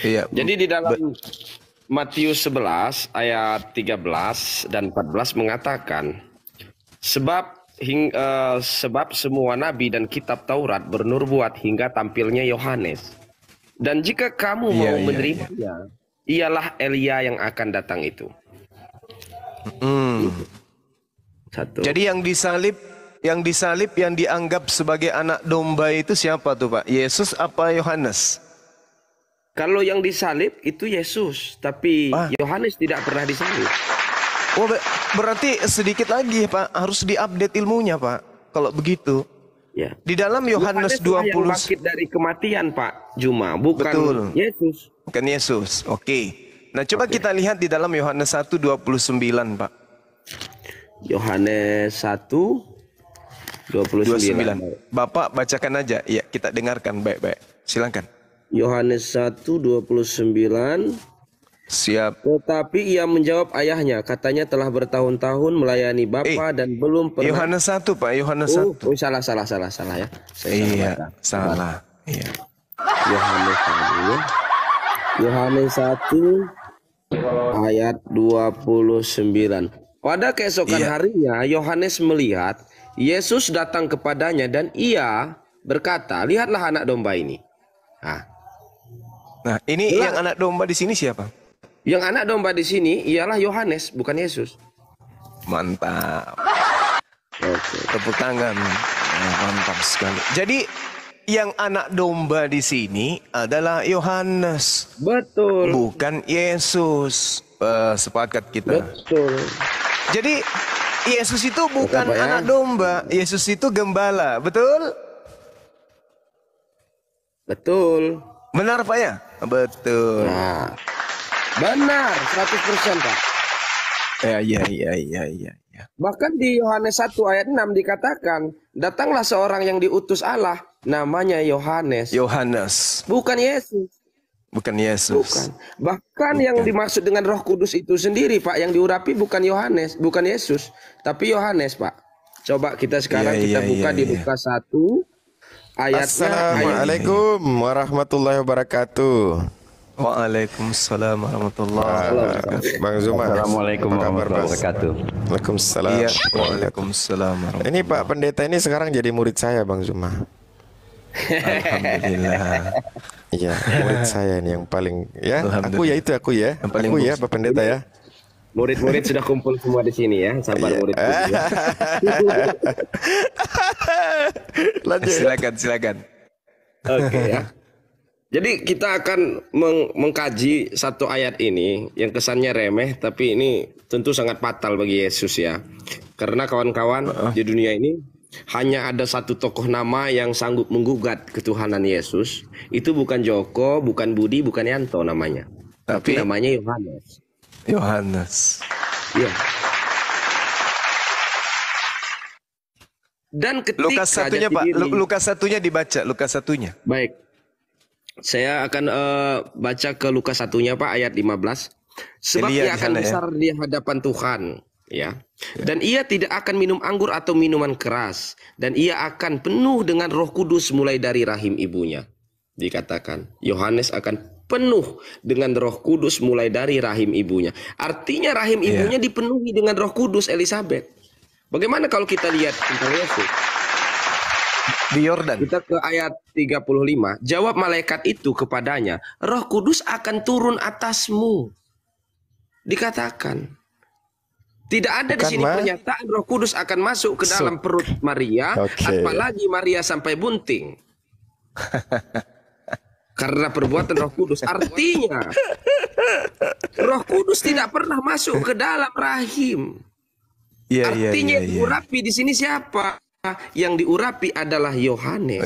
Iya. Jadi di dalam Matius 11 ayat 13 dan 14 mengatakan, sebab semua nabi dan kitab Taurat bernubuat hingga tampilnya Yohanes. Dan jika kamu Iya, mau iya, iya. menerimanya, ialah Elia yang akan datang itu. Satu. Jadi yang disalib yang dianggap sebagai anak domba itu siapa tuh Pak? Yesus apa Yohanes? Kalau yang disalib itu Yesus, tapi Ah. Yohanes tidak pernah disalib. Oh, berarti sedikit lagi Pak, harus diupdate ilmunya Pak. Kalau begitu. Ya. Di dalam Yohanes lah yang 20 bangkit dari kematian, Pak Juma, bukan Betul. Yesus. Bukan Yesus. Oke. Nah, coba kita lihat di dalam Yohanes 1:29 Pak. Yohanes 1:29. Bapak bacakan aja. Ya, kita dengarkan baik-baik. Silakan. Yohanes 1:29. Siap. Tetapi ia menjawab ayahnya, katanya telah bertahun-tahun melayani Bapa dan belum pernah. Yohanes 1 Pak, Yohanes 1. Oh, salah ya. Iya, salah. Iya. Yohanes 1 ayat 29. Pada keesokan harinya Yohanes melihat Yesus datang kepadanya dan ia berkata, "Lihatlah anak domba ini." Nah, ini yang anak domba di sini siapa? Yang anak domba di sini ialah Yohanes, bukan Yesus. Mantap. Oke. Tepuk tangan. Mantap sekali. Jadi yang anak domba di sini adalah Yohanes, Betul. bukan Yesus. Sepakat kita. Betul. Jadi Yesus itu bukan Pak, ya? anak domba, Yesus itu gembala, betul? Betul. Benar Pak ya? Betul. Nah, benar 100%, Pak. Ya. Bahkan di Yohanes 1 ayat 6 dikatakan, datanglah seorang yang diutus Allah, namanya Yohanes. Yohanes, Bukan Yesus. bukan Yesus. Bukan. Bahkan yang dimaksud dengan Roh Kudus itu sendiri, Pak, yang diurapi bukan Yohanes, bukan Yesus, tapi Yohanes, Pak. Coba kita sekarang kita buka di Lukas 1 ayatnya. Assalamualaikum warahmatullahi wabarakatuh. Waalaikumsalam warahmatullahi wabarakatuh. Bang Zuma. Assalamualaikum warahmatullahi wabarakatuh. Waalaikumsalam. Iya, waalaikumsalam warahmatullahi. Ini Pak Pendeta ini sekarang jadi murid saya Bang Zuma. Alhamdulillah. Iya, murid saya ini yang paling ya. Alhamdulillah. Aku ya. Yang paling Aku ya Pak Pendeta ya. Murid-murid sudah kumpul semua di sini ya, sabar murid. Ya. Lanjut. Silakan. Oke ya. Jadi kita akan mengkaji satu ayat ini yang kesannya remeh, tapi ini tentu sangat fatal bagi Yesus ya. Karena kawan-kawan di dunia ini hanya ada satu tokoh nama yang sanggup menggugat ketuhanan Yesus. Itu bukan Joko, bukan Budi, bukan Yanto namanya. Tapi namanya Yohanes. Yohanes. Iya. Dan ketika Lukas satunya Pak, Lukas satunya dibaca, Lukas satunya. Baik. Saya akan baca ke Lukas 1-nya Pak ayat 15. Sebab ia akan besar di hadapan Tuhan, ya. Dan ia tidak akan minum anggur atau minuman keras, dan ia akan penuh dengan Roh Kudus mulai dari rahim ibunya. Dikatakan Yohanes akan penuh dengan Roh Kudus mulai dari rahim ibunya. Artinya rahim ibunya dipenuhi dengan Roh Kudus Elizabeth. Bagaimana kalau kita lihat tentang Yesus? Di Yordan. Kita ke ayat 35. Jawab malaikat itu kepadanya, Roh Kudus akan turun atasmu. Dikatakan. Tidak ada di sini pernyataan Roh Kudus akan masuk ke dalam perut Maria, apalagi Maria sampai bunting. Karena perbuatan Roh Kudus. Artinya Roh Kudus tidak pernah masuk ke dalam rahim. Artinya diurapi di sini siapa? Yang diurapi adalah Yohanes.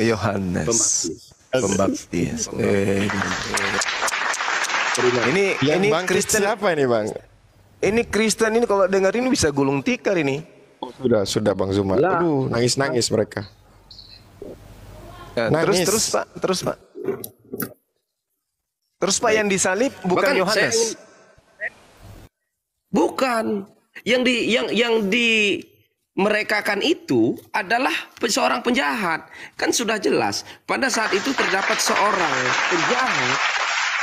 Pembaptis. Ini Kristen siapa ini Bang? Ini Kristen ini kalau dengar ini bisa gulung tikar ini. Oh, sudah Bang Zuma. Aduh, nangis mereka. Terus Pak. Terus Pak yang disalib bukan Yohanes. Bukan. Yang di merekakan itu adalah seorang penjahat. Kan sudah jelas. Pada saat itu terdapat seorang penjahat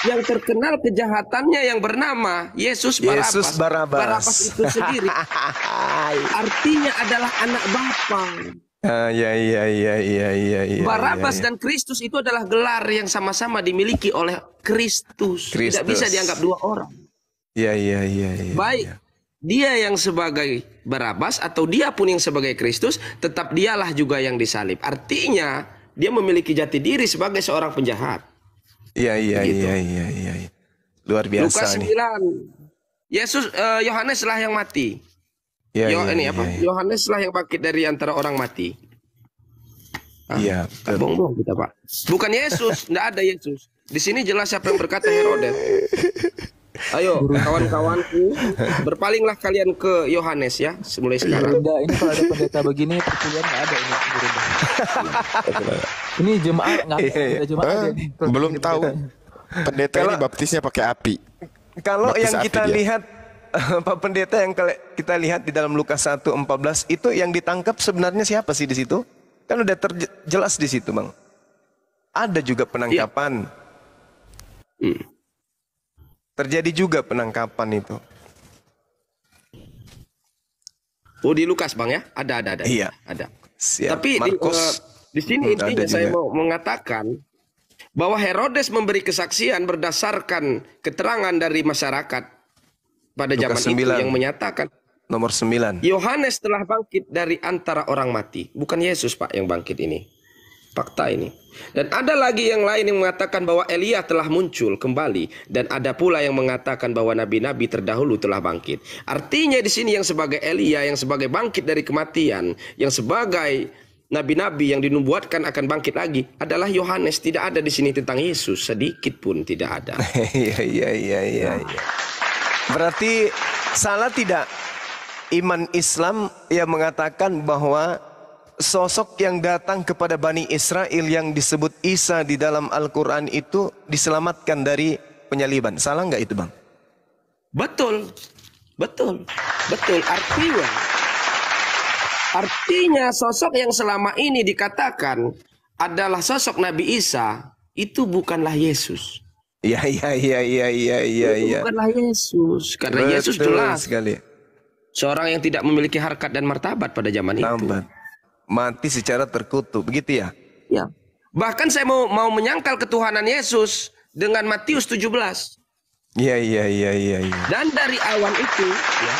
yang terkenal kejahatannya yang bernama Yesus Barabas. Yesus Barabas. Barabas itu sendiri artinya adalah anak Bapa. Iya. Barabas dan Kristus itu adalah gelar yang sama-sama dimiliki oleh Kristus. Tidak bisa dianggap dua orang. Iya. Baik dia yang sebagai Barabas atau dia pun yang sebagai Kristus, tetap dialah juga yang disalib. Artinya dia memiliki jati diri sebagai seorang penjahat. Iya. Luar biasa Lukas 9. Yesus Yohanes lah yang mati. Yohanes lah yang bangkit dari antara orang mati. Iya. Bohong kita, Pak. Bukan Yesus, tidak ada Yesus. Di sini jelas siapa yang berkata, Herodes. Ayo kawan-kawanku, berpalinglah kalian ke Yohanes ya, mulai sekarang. Bunda, ini kalau ada pendeta begini perkuliahan nggak ada ini. Ini jemaat nggak ada jemaat ada. Belum tahu. Pendeta ini baptisnya pakai api. Kalau Baptis yang api kita dia. lihat Pak Pendeta, yang kita lihat di dalam Lukas 1:14 itu yang ditangkap sebenarnya siapa sih di situ? Kan udah jelas di situ, Bang. Ada juga penangkapan. Terjadi juga penangkapan itu. Oh, di Lukas, Bang ya? Ada. Iya. Ada. Siap. Tapi di sini intinya saya mau mengatakan bahwa Herodes memberi kesaksian berdasarkan keterangan dari masyarakat pada zaman itu yang menyatakan nomor 9. Yohanes telah bangkit dari antara orang mati. Bukan Yesus, Pak, yang bangkit ini. Fakta ini. Dan ada lagi yang lain yang mengatakan bahwa Elia telah muncul kembali, dan ada pula yang mengatakan bahwa nabi-nabi terdahulu telah bangkit. Artinya di sini yang sebagai Elia, yang sebagai bangkit dari kematian, yang sebagai nabi-nabi yang dinubuatkan akan bangkit lagi adalah Yohanes. Tidak ada di sini tentang Yesus, sedikit pun tidak ada. Iya. Berarti salah tidak iman Islam yang mengatakan bahwa sosok yang datang kepada Bani Israel yang disebut Isa di dalam Al-Quran itu diselamatkan dari penyaliban. Salah nggak itu, Bang? Betul. Artinya sosok yang selama ini dikatakan adalah sosok Nabi Isa itu bukanlah Yesus. Iya. Itu bukanlah Yesus. Karena Betul Yesus jelas sekali. seorang yang tidak memiliki harkat dan martabat pada zaman itu. Mati secara terkutuk, begitu ya? Ya. Bahkan saya mau menyangkal ketuhanan Yesus dengan Matius 17. Iya. Dan dari awan itu, ya,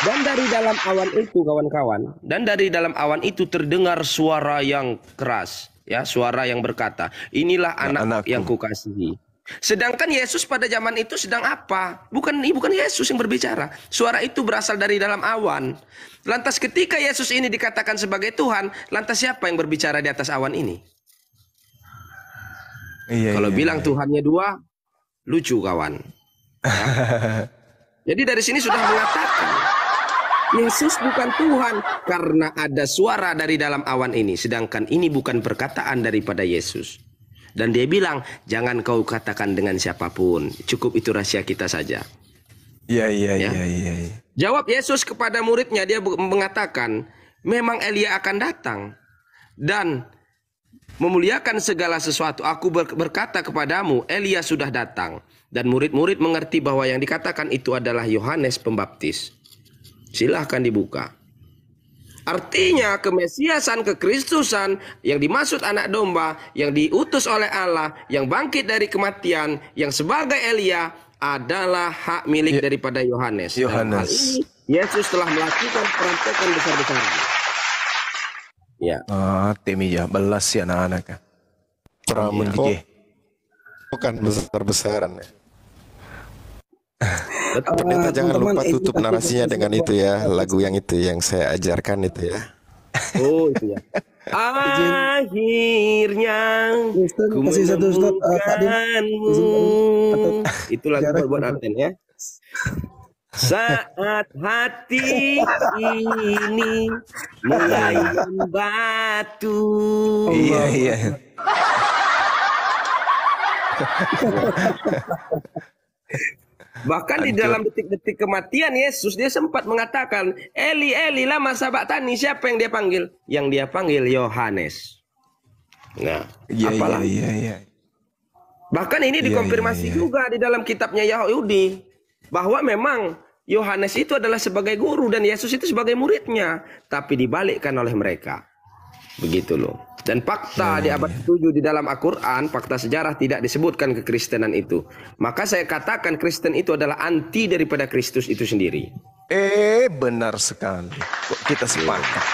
dan dari dalam awan itu, kawan-kawan, dan dari dalam awan itu terdengar suara yang keras, ya, suara yang berkata, inilah anak yang kukasihi. Sedangkan Yesus pada zaman itu sedang apa? Bukan Yesus yang berbicara. Suara itu berasal dari dalam awan. Lantas ketika Yesus ini dikatakan sebagai Tuhan, lantas siapa yang berbicara di atas awan ini? Kalau bilang Tuhannya dua, lucu kawan. Ya. Jadi dari sini sudah mengatakan Yesus bukan Tuhan karena ada suara dari dalam awan ini. Sedangkan ini bukan perkataan daripada Yesus. Dan dia bilang, jangan kau katakan dengan siapapun. Cukup itu rahasia kita saja. Iya. Jawab Yesus kepada muridnya, dia mengatakan, memang Elia akan datang dan memuliakan segala sesuatu. Aku berkata kepadamu, Elia sudah datang. Dan murid-murid mengerti bahwa yang dikatakan itu adalah Yohanes Pembaptis. Silahkan dibuka. Artinya kemesiasan, kekristusan yang dimaksud anak domba, yang diutus oleh Allah, yang bangkit dari kematian, yang sebagai Elia adalah hak milik daripada Yohanes. Dalam hal ini Yesus telah melakukan perampokan besar-besaran. Ya. Temiya belas ya anak-anak. Bukan besar-besaran ya. Pendeta jangan lupa tutup narasinya dengan itu ya, lagu yang itu yang saya ajarkan itu ya. Oh itu ya. Akhirnya ku menemukanmu. Itu lagu buat Arten ya. Saat hati ini mulai membatu. Iya. Bahkan di dalam detik-detik kematian Yesus, dia sempat mengatakan, Eli, Eli, lama sabachthani. Siapa yang dia panggil? Yang dia panggil Yohanes. Nah, iya. Bahkan ini dikonfirmasi juga di dalam kitabnya Yahudi bahwa memang Yohanes itu adalah sebagai guru dan Yesus itu sebagai muridnya, tapi dibalikkan oleh mereka. Begitu loh. Dan fakta di abad 7 di dalam Al-Quran, fakta sejarah tidak disebutkan kekristenan itu. Maka saya katakan Kristen itu adalah anti daripada Kristus itu sendiri. Benar sekali. Kok kita sepakat.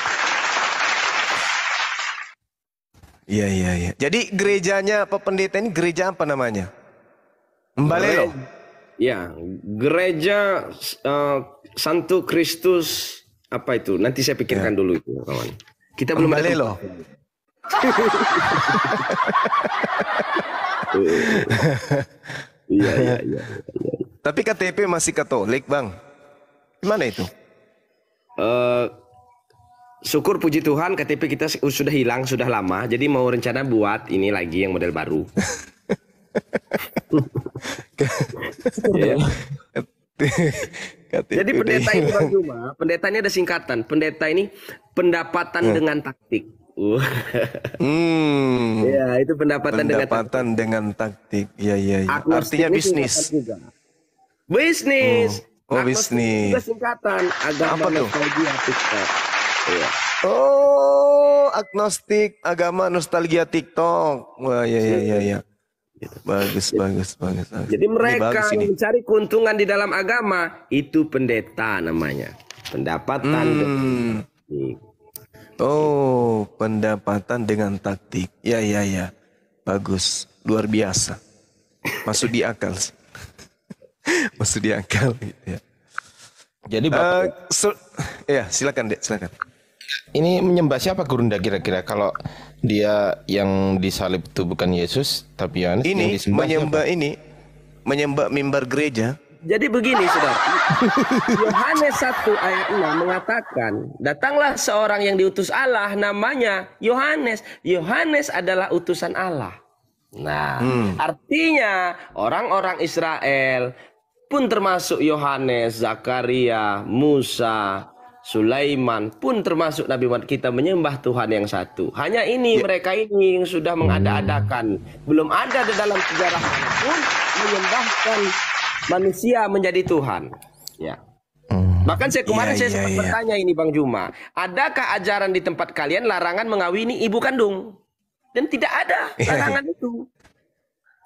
Iya. Jadi gerejanya Pak Pendeta ini gereja apa namanya? Mbalelo. Ya, gereja Santo Kristus apa itu? Nanti saya pikirkan dulu itu, kawan. Kita belum Mbalelo. Iya. Tapi KTP masih Katolik, Bang. Gimana itu? Syukur puji Tuhan KTP kita sudah hilang sudah lama. Jadi mau rencana buat ini lagi yang model baru. Jadi pendeta ini Bang Juma, pendetanya ada singkatan. Pendeta ini pendapatan dengan taktik. Ya, itu pendapatan dengan taktik. Iya. Artinya bisnis. Bisnis. Oh, bisnis. Juga singkatan agama nostalgia TikTok. Iya. Oh, agnostik, agama nostalgia TikTok. Wah, iya. Bagus. Jadi mereka yang mencari keuntungan di dalam agama itu pendeta namanya. Pendapatan dengan taktik. Oh, pendapatan dengan taktik. Ya. Bagus, luar biasa. Masuk di akal sih. Masuk di akal gitu ya. Jadi Bapak, silakan Dek, silakan. ini menyembah siapa Gurunda kira-kira kalau dia yang disalib itu bukan Yesus tapi Yohanes yang Ini disembah menyembah mimbar gereja. Jadi begini saudara, Yohanes 1 ayat 6 mengatakan, datanglah seorang yang diutus Allah namanya Yohanes. Yohanes adalah utusan Allah. Nah, artinya orang-orang Israel pun termasuk Yohanes, Zakaria, Musa, Sulaiman pun termasuk Nabi Muhammad, kita menyembah Tuhan yang satu. Hanya ini mereka ini yang sudah mengada-adakan. Belum ada di dalam sejarah pun menyembahkan manusia menjadi Tuhan. Ya. Bahkan saya kemarin saya sempat bertanya ini Bang Juma, adakah ajaran di tempat kalian larangan mengawini ibu kandung? Dan tidak ada larangan itu.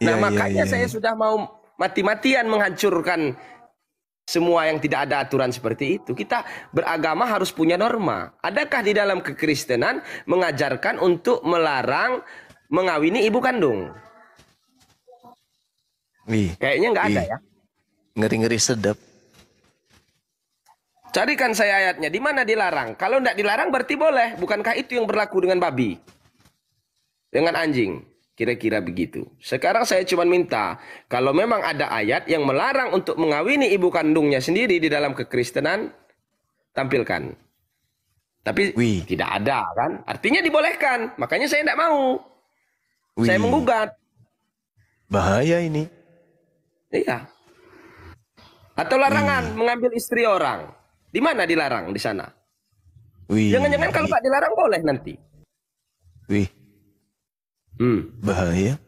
Nah makanya saya sudah mau mati-matian menghancurkan semua yang tidak ada aturan seperti itu. Kita beragama harus punya norma. Adakah di dalam kekristenan mengajarkan untuk melarang mengawini ibu kandung? Kayaknya nggak ada ya. Ngeri-ngeri sedap. Carikan saya ayatnya. Di mana dilarang? Kalau tidak dilarang berarti boleh. Bukankah itu yang berlaku dengan babi? Dengan anjing? Kira-kira begitu. Sekarang saya cuma minta, kalau memang ada ayat yang melarang untuk mengawini ibu kandungnya sendiri di dalam kekristenan, tampilkan. Tapi tidak ada kan? Artinya dibolehkan. Makanya saya tidak mau. Saya menggugat. Bahaya ini. Iya. Atau larangan mengambil istri orang. Di mana dilarang di sana? Jangan-jangan kalau nggak dilarang boleh nanti. Bahaya.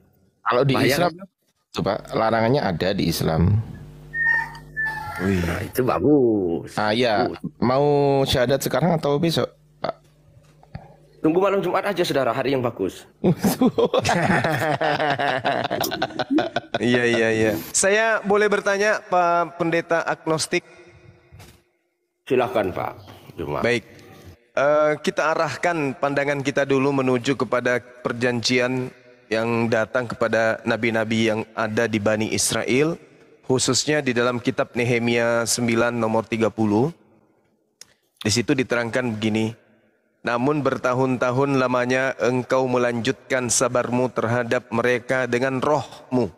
Kalau di Bahaya, Islam, coba larangannya ada di Islam. Nah, itu bagus. Ya, mau syahadat sekarang atau besok, Pak? Tunggu malam Jumat aja, saudara, hari yang bagus. Iya. Saya boleh bertanya, Pak Pendeta agnostik? Silakan, Pak. Baik. Kita arahkan pandangan kita dulu menuju kepada perjanjian yang datang kepada nabi-nabi yang ada di Bani Israel, khususnya di dalam kitab Nehemia 9 nomor 30. Di situ diterangkan begini, namun bertahun-tahun lamanya engkau melanjutkan sabarmu terhadap mereka dengan rohmu.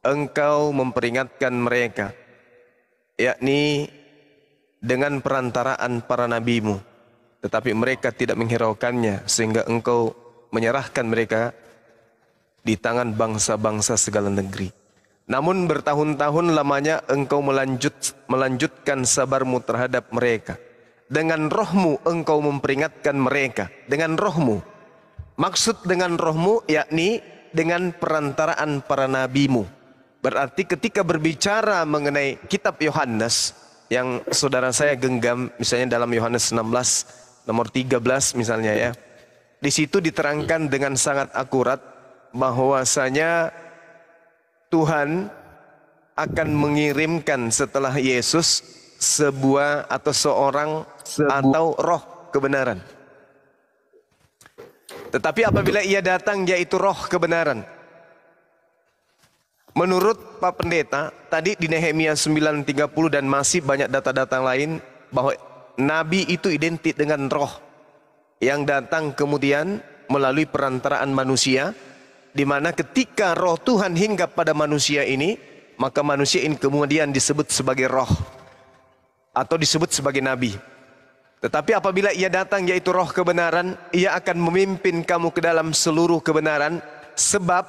Engkau memperingatkan mereka, yakni dengan perantaraan para nabimu. Tetapi mereka tidak menghiraukannya, sehingga engkau menyerahkan mereka di tangan bangsa-bangsa segala negeri. Namun bertahun-tahun lamanya engkau melanjutkan sabarmu terhadap mereka. Dengan rohmu engkau memperingatkan mereka. Dengan rohmu. Maksud dengan rohmu yakni dengan perantaraan para nabimu. Berarti ketika berbicara mengenai kitab Yohanes yang saudara saya genggam, misalnya dalam Yohanes 16 nomor 13 misalnya ya. Di situ diterangkan dengan sangat akurat bahwasanya Tuhan akan mengirimkan setelah Yesus sebuah atau seorang atau roh kebenaran. Tetapi apabila ia datang yaitu roh kebenaran. Menurut Pak Pendeta, tadi di Nehemia 9:30 dan masih banyak data-data lain bahwa Nabi itu identik dengan roh yang datang kemudian melalui perantaraan manusia, di mana ketika roh Tuhan hinggap pada manusia ini, maka manusia ini kemudian disebut sebagai roh atau disebut sebagai nabi. Tetapi apabila ia datang yaitu roh kebenaran, ia akan memimpin kamu ke dalam seluruh kebenaran, sebab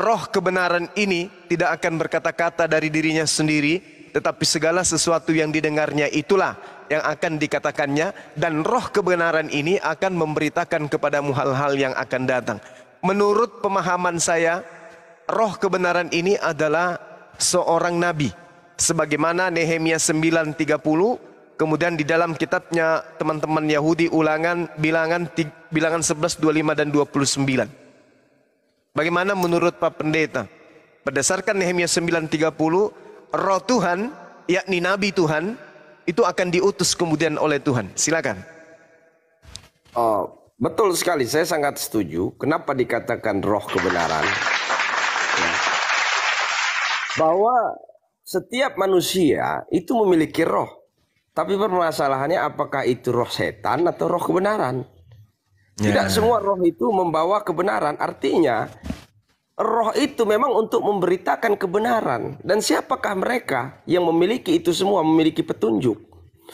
roh kebenaran ini tidak akan berkata-kata dari dirinya sendiri, tetapi segala sesuatu yang didengarnya itulah yang akan dikatakannya, dan roh kebenaran ini akan memberitakan kepadamu hal-hal yang akan datang. Menurut pemahaman saya, roh kebenaran ini adalah seorang nabi. Sebagaimana Nehemia 9:30, kemudian di dalam kitabnya teman-teman Yahudi Ulangan bilangan 11:25 dan 29. Bagaimana menurut Pak Pendeta? Berdasarkan Nehemia 9:30, roh Tuhan, yakni nabi Tuhan, itu akan diutus kemudian oleh Tuhan. Silakan. Oh, betul sekali. Saya sangat setuju. Kenapa dikatakan roh kebenaran? Ya. Bahwa setiap manusia itu memiliki roh. Tapi permasalahannya apakah itu roh setan atau roh kebenaran? Tidak semua roh itu membawa kebenaran. Artinya roh itu memang untuk memberitakan kebenaran. Dan siapakah mereka yang memiliki itu semua, memiliki petunjuk?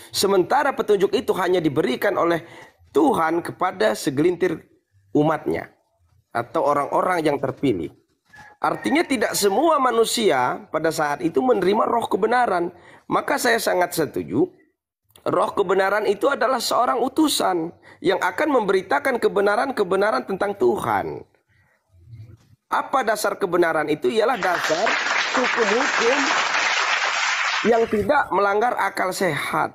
Sementara petunjuk itu hanya diberikan oleh Tuhan kepada segelintir umatnya atau orang-orang yang terpilih. Artinya tidak semua manusia pada saat itu menerima roh kebenaran. Maka saya sangat setuju, roh kebenaran itu adalah seorang utusan yang akan memberitakan kebenaran-kebenaran tentang Tuhan. Apa dasar kebenaran itu? Ialah dasar hukum-hukum yang tidak melanggar akal sehat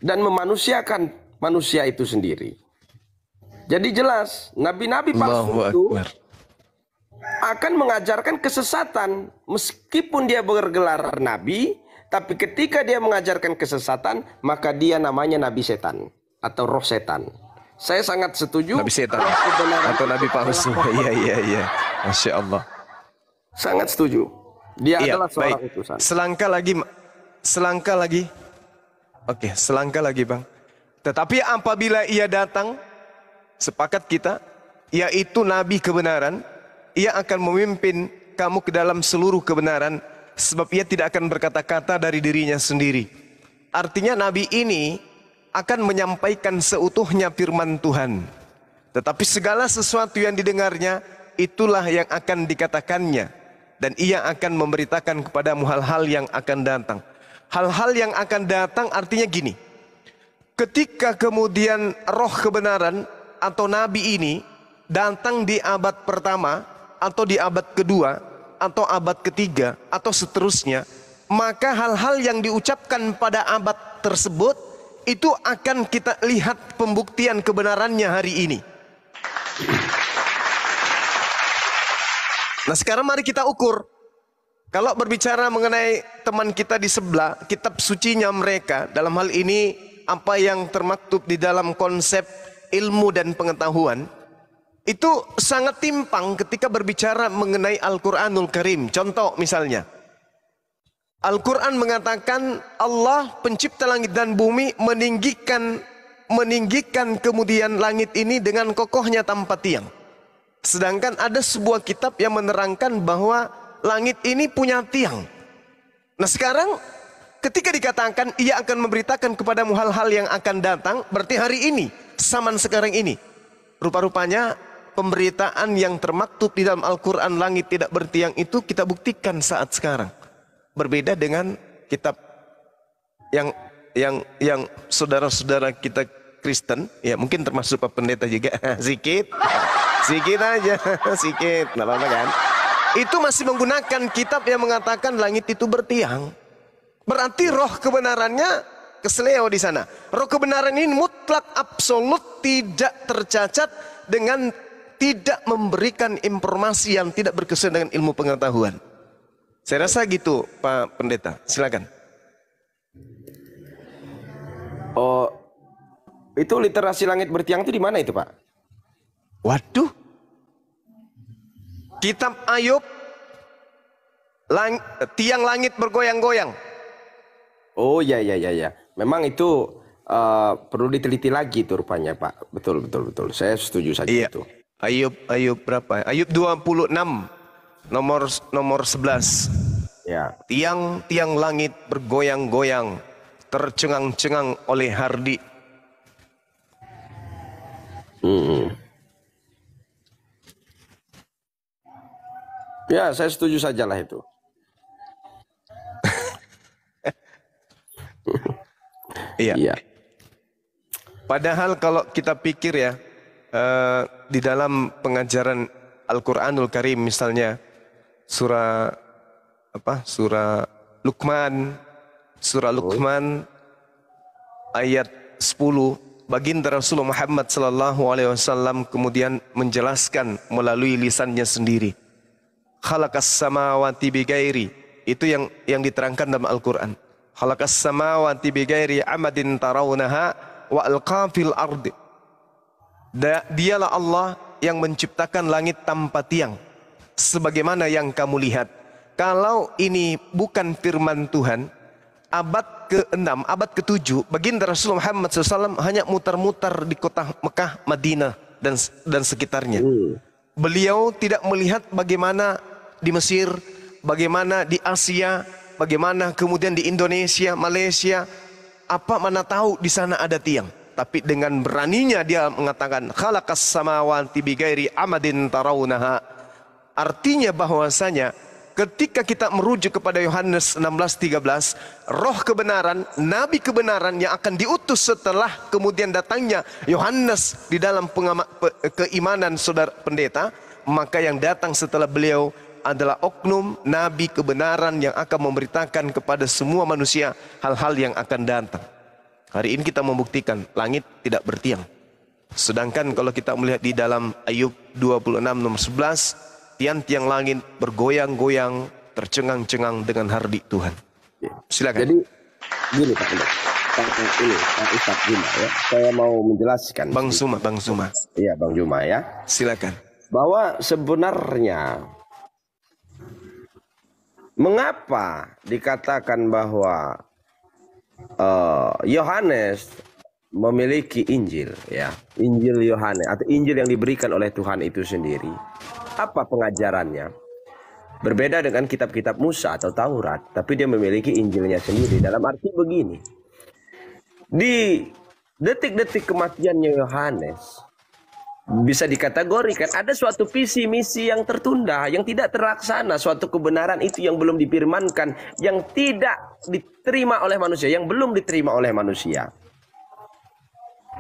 dan memanusiakan manusia itu sendiri. Jadi jelas, nabi-nabi palsu itu akan mengajarkan kesesatan meskipun dia bergelar nabi, tapi ketika dia mengajarkan kesesatan, maka dia namanya nabi setan atau roh setan. Saya sangat setuju. Nabi setan atau nabi palsu. Iya. Masya Allah. Sangat setuju. Dia adalah seorang utusan. Selangkah lagi. Oke, selangkah lagi Bang. Tetapi apabila ia datang, sepakat kita, yaitu nabi kebenaran, ia akan memimpin kamu ke dalam seluruh kebenaran, sebab ia tidak akan berkata-kata dari dirinya sendiri. Artinya nabi ini akan menyampaikan seutuhnya firman Tuhan. Tetapi segala sesuatu yang didengarnya, itulah yang akan dikatakannya. Dan ia akan memberitakan kepadamu hal-hal yang akan datang. Hal-hal yang akan datang artinya gini. Ketika kemudian roh kebenaran atau nabi ini datang di abad pertama, atau di abad kedua, atau abad ketiga, atau seterusnya, maka hal-hal yang diucapkan pada abad tersebut itu akan kita lihat pembuktian kebenarannya hari ini. Nah sekarang mari kita ukur. Kalau berbicara mengenai teman kita di sebelah, kitab sucinya mereka, dalam hal ini apa yang termaktub di dalam konsep ilmu dan pengetahuan, itu sangat timpang ketika berbicara mengenai Al-Quranul Karim. Contoh misalnya, Al-Quran mengatakan Allah pencipta langit dan bumi meninggikan kemudian langit ini dengan kokohnya tanpa tiang. Sedangkan ada sebuah kitab yang menerangkan bahwa langit ini punya tiang. Nah sekarang ketika dikatakan ia akan memberitakan kepadamu hal-hal yang akan datang, berarti hari ini, zaman sekarang ini, rupa-rupanya pemberitaan yang termaktub di dalam Al-Quran langit tidak bertiang itu kita buktikan saat sekarang. Berbeda dengan kitab yang saudara-saudara kita Kristen, ya mungkin termasuk Pak Pendeta juga, sedikit Sikit aja, sikit, nggak apa-apa kan? Itu masih menggunakan kitab yang mengatakan langit itu bertiang. Berarti roh kebenarannya keseleo di sana. Roh kebenaran ini mutlak absolut, tidak tercacat dengan tidak memberikan informasi yang tidak berkesuaian dengan ilmu pengetahuan. Saya rasa gitu, Pak Pendeta. Silakan. Oh, itu literasi langit bertiang itu di mana itu, Pak? Waduh. Kitab Ayub, tiang langit bergoyang-goyang. Oh ya. Memang itu perlu diteliti lagi itu rupanya, Pak. Betul. Saya setuju saja itu. Ayub berapa? Ayub 26 nomor 11. Ya. Tiang langit bergoyang-goyang, tercengang-cengang oleh hardi. Ya, saya setuju sajalah itu. Iya. Padahal kalau kita pikir ya, di dalam pengajaran Al-Quranul Karim misalnya surah Luqman ayat 10, baginda Rasulullah Muhammad SAW kemudian menjelaskan melalui lisannya sendiri. Khalaqas samawati bighairi, itu yang diterangkan dalam Al-Quran. Khalaqas samawati bighairi amadin tarawunaha wa alqa fil ardi. Dialah Allah yang menciptakan langit tanpa tiang, sebagaimana yang kamu lihat. Kalau ini bukan firman Tuhan, abad ke-6, abad ke-7, baginda Rasulullah Muhammad SAW hanya mutar-mutar di kota Mekah, Madinah, dan sekitarnya. Beliau tidak melihat bagaimana di Mesir, bagaimana di Asia, bagaimana kemudian di Indonesia, Malaysia. Apa mana tahu di sana ada tiang. Tapi dengan beraninya dia mengatakan khalaqas samawati bighairi amadin tarawunaha. Artinya bahwasanya ketika kita merujuk kepada Yohanes 16:13, roh kebenaran, nabi kebenaran yang akan diutus setelah kemudian datangnya Yohanes di dalam keimanan saudara pendeta, maka yang datang setelah beliau adalah oknum nabi kebenaran yang akan memberitakan kepada semua manusia hal-hal yang akan datang. Hari ini kita membuktikan langit tidak bertiang. Sedangkan kalau kita melihat di dalam Ayub 26 nomor 11, tiang-tiang langit bergoyang-goyang, tercengang-cengang dengan hardi Tuhan. Silakan. Jadi gini Pak Ustadz Juma ya. Saya mau menjelaskan. Bang Suma. Iya Bang Juma ya. Silakan. Bahwa sebenarnya mengapa dikatakan bahwa Yohanes memiliki Injil ya, Injil Yohanes atau Injil yang diberikan oleh Tuhan itu sendiri. Apa pengajarannya? Berbeda dengan kitab-kitab Musa atau Taurat, tapi dia memiliki Injilnya sendiri. Dalam arti begini, di detik-detik kematiannya Yohanes bisa dikategorikan ada suatu visi misi yang tertunda, yang tidak terlaksana, suatu kebenaran itu yang belum difirmankan, yang tidak diterima oleh manusia, yang belum diterima oleh manusia.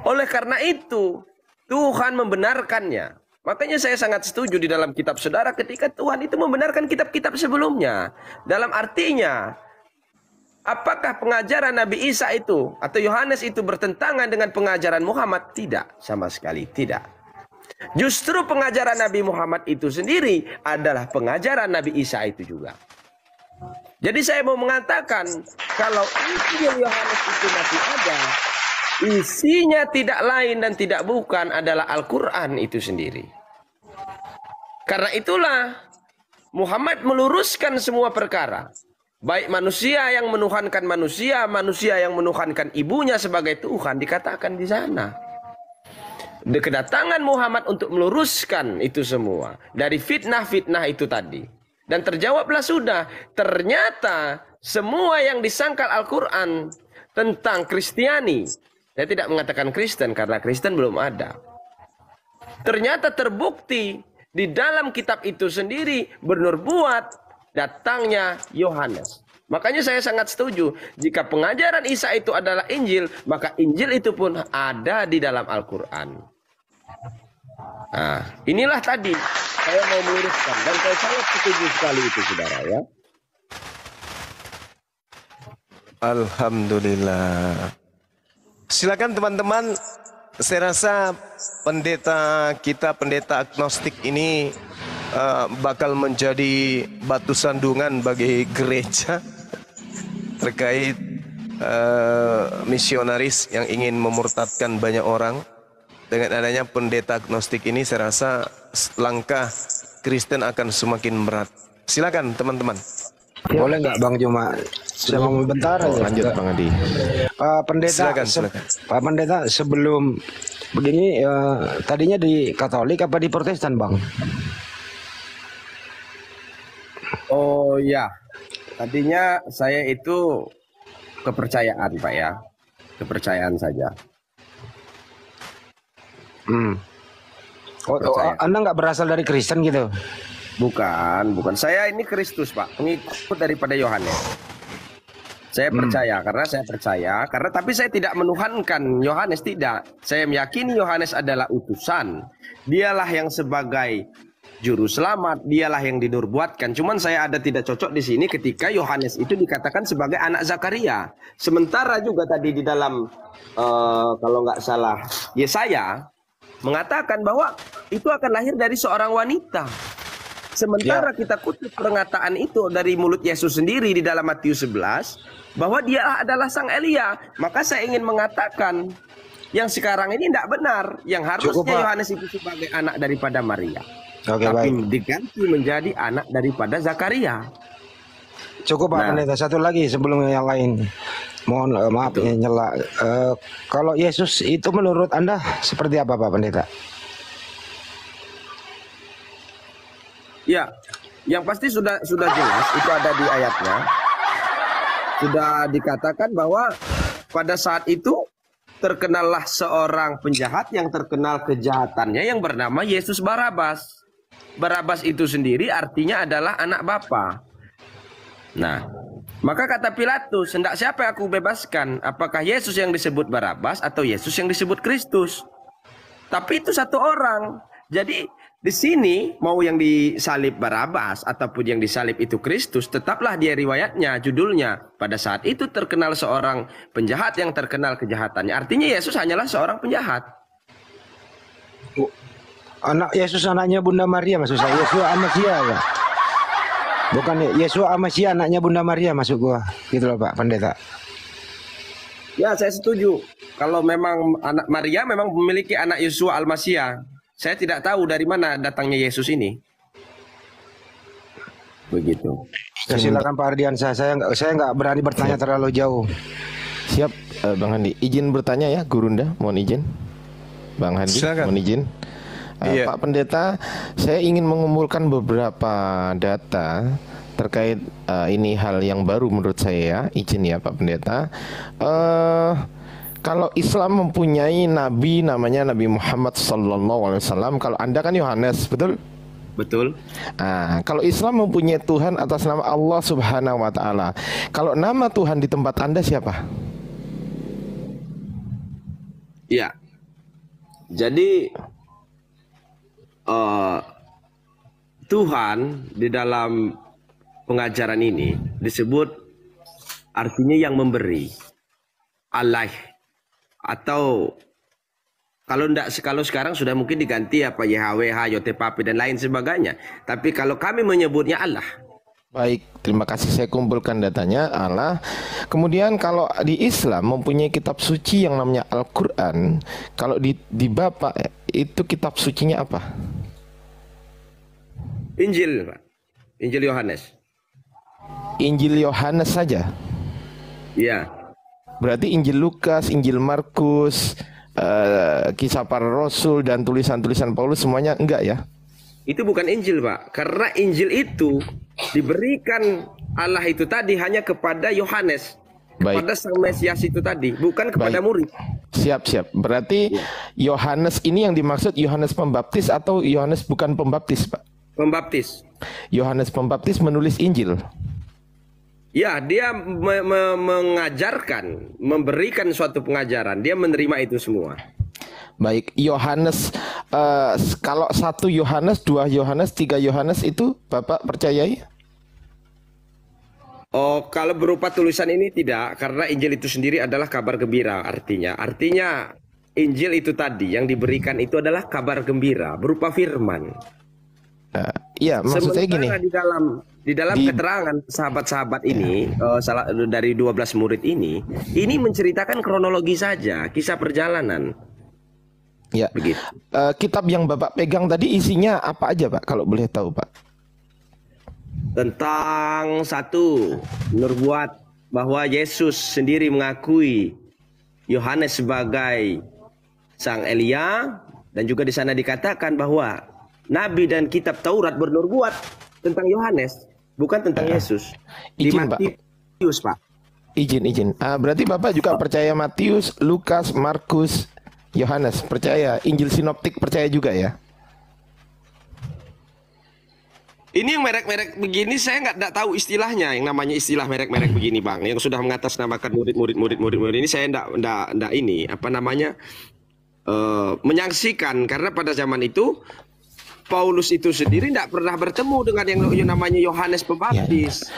Oleh karena itu Tuhan membenarkannya. Makanya saya sangat setuju di dalam kitab saudara ketika Tuhan itu membenarkan kitab-kitab sebelumnya. Dalam artinya, apakah pengajaran Nabi Isa itu atau Yohanes itu bertentangan dengan pengajaran Muhammad? Tidak, sama sekali tidak. Justru pengajaran Nabi Muhammad itu sendiri adalah pengajaran Nabi Isa itu juga. Jadi saya mau mengatakan kalau Injil Yohanes itu masih ada, isinya tidak lain dan tidak bukan adalah Al-Quran itu sendiri. Karena itulah Muhammad meluruskan semua perkara. Baik manusia yang menuhankan manusia, manusia yang menuhankan ibunya sebagai Tuhan, dikatakan di sana. Kedatangan Muhammad untuk meluruskan itu semua dari fitnah-fitnah itu tadi. Dan terjawablah sudah, ternyata semua yang disangkal Al-Quran tentang Kristiani, saya tidak mengatakan Kristen karena Kristen belum ada, ternyata terbukti di dalam kitab itu sendiri bernubuat datangnya Yohanes. Makanya saya sangat setuju jika pengajaran Isa itu adalah Injil, maka Injil itu pun ada di dalam Al-Quran. Nah, inilah tadi saya mau meluruskan dan saya sangat setuju sekali itu, saudara ya. Alhamdulillah. Silakan teman-teman. Saya rasa pendeta kita, pendeta agnostik ini bakal menjadi batu sandungan bagi gereja terkait misionaris yang ingin memurtadkan banyak orang. Dengan adanya pendeta agnostik ini, saya rasa langkah Kristen akan semakin berat. Silakan teman-teman. Boleh nggak Bang Juma? Saya mau bentar aja. Lanjut Bang Adi. Pendeta, Silakan. Pak Pendeta, sebelum begini, tadinya di Katolik apa di Protestan, Bang? Oh ya, tadinya saya itu kepercayaan, Pak ya, kepercayaan saja. Anda nggak berasal dari Kristen gitu? Bukan. Saya ini Kristus, Pak, pengikut daripada Yohanes. Saya percaya, tapi saya tidak menuhankan Yohanes, tidak. Saya meyakini Yohanes adalah utusan. Dialah yang sebagai juru selamat, dialah yang dinubuatkan. Cuman saya ada tidak cocok di sini ketika Yohanes itu dikatakan sebagai anak Zakaria. Sementara juga tadi di dalam kalau nggak salah Yesaya mengatakan bahwa itu akan lahir dari seorang wanita. Sementara kita kutip pernyataan itu dari mulut Yesus sendiri di dalam Matius 11 bahwa dia adalah sang Elia. Maka saya ingin mengatakan yang sekarang ini tidak benar. Yang harusnya Yohanes itu sebagai anak daripada Maria. Tapi diganti menjadi anak daripada Zakaria. Cukup Pak Pendeta. Satu lagi sebelum yang lain. Mohon maaf ya nyela. Kalau Yesus itu menurut Anda seperti apa Pak Pendeta? Ya, yang pasti sudah jelas itu ada di ayatnya. Sudah dikatakan bahwa pada saat itu terkenallah seorang penjahat yang terkenal kejahatannya yang bernama Yesus Barabas. Barabas itu sendiri artinya adalah anak bapa. Nah, maka kata Pilatus, hendak siapa yang aku bebaskan? Apakah Yesus yang disebut Barabas atau Yesus yang disebut Kristus? Tapi itu satu orang. Jadi di sini mau yang disalib Barabas ataupun yang disalib itu Kristus, tetaplah dia riwayatnya, judulnya. Pada saat itu terkenal seorang penjahat yang terkenal kejahatannya. Artinya Yesus hanyalah seorang penjahat. Anak Yesus anaknya Bunda Maria maksud saya. Yesus Amasia ya. Bukan Yesus Amasia anaknya Bunda Maria maksud gua. Gitu loh Pak Pendeta. Ya, saya setuju. Kalau memang anak Maria memang memiliki anak Yesus Al-Masih. Saya tidak tahu dari mana datangnya Yesus ini. Begitu. Ya, silakan Pak Ardiansyah. Saya nggak berani bertanya terlalu jauh. Siap, Bang Handi. Izin bertanya ya, Gurunda. Mohon izin. Bang Handi, silakan. mohon izin. Iya. Pak Pendeta, saya ingin mengumpulkan beberapa data terkait ini hal yang baru menurut saya ya. Izin ya Pak Pendeta. Kalau Islam mempunyai nabi namanya Nabi Muhammad SAW. Kalau Anda kan Yohanes, betul? Betul. Kalau Islam mempunyai Tuhan atas nama Allah Subhanahu Wa Taala. Kalau nama Tuhan di tempat Anda siapa? Ya. Jadi Tuhan di dalam pengajaran ini disebut artinya yang memberi. Allah. Atau kalau sekarang sudah mungkin diganti apa YHWH, Yotepapi dan lain sebagainya. Tapi kalau kami menyebutnya Allah. Baik, terima kasih, saya kumpulkan datanya Allah. Kemudian kalau di Islam mempunyai kitab suci yang namanya Al-Quran. Kalau di Bapak itu kitab sucinya apa? Injil, Pak. Injil Yohanes. Injil Yohanes saja? Iya. Berarti Injil Lukas, Injil Markus, Kisah Para Rasul dan tulisan-tulisan Paulus semuanya enggak ya? Itu bukan Injil, Pak. Karena Injil itu diberikan Allah itu tadi hanya kepada Yohanes. Kepada sang Mesias itu tadi, bukan kepada murid. Siap. Berarti Yohanes ini yang dimaksud Yohanes Pembaptis atau Yohanes bukan Pembaptis, Pak? Pembaptis. Yohanes Pembaptis menulis Injil. Ya, dia mengajarkan, memberikan suatu pengajaran. Dia menerima itu semua. Baik, Yohanes Kalau 1 Yohanes, 2 Yohanes, 3 Yohanes itu Bapak percayai? Oh, kalau berupa tulisan ini tidak, karena Injil itu sendiri adalah kabar gembira artinya. Artinya Injil itu tadi yang diberikan itu adalah kabar gembira berupa firman. Iya, maksud saya gini. Di dalam keterangan sahabat-sahabat ini, dari 12 murid ini menceritakan kronologi saja, kisah perjalanan. Ya. Begitu. Kitab yang Bapak pegang tadi isinya apa aja, Pak? Kalau boleh tahu, Pak. Tentang satu, nubuat bahwa Yesus sendiri mengakui Yohanes sebagai sang Elia, dan juga di sana dikatakan bahwa Nabi dan kitab Taurat bernubuat tentang Yohanes, bukan tentang Yesus. Izin, Pak. Matius, Pak. Izin. Berarti Bapak juga percaya Matius, Lukas, Markus, Yohanes, percaya. Injil sinoptik percaya juga ya? Ini yang merek-merek begini saya nggak tahu istilahnya, yang namanya istilah merek-merek begini, Bang, yang sudah mengatasnamakan murid ini saya nggak ini apa namanya menyaksikan, karena pada zaman itu Paulus itu sendiri tidak pernah bertemu dengan yang namanya Yohanes Pembaptis.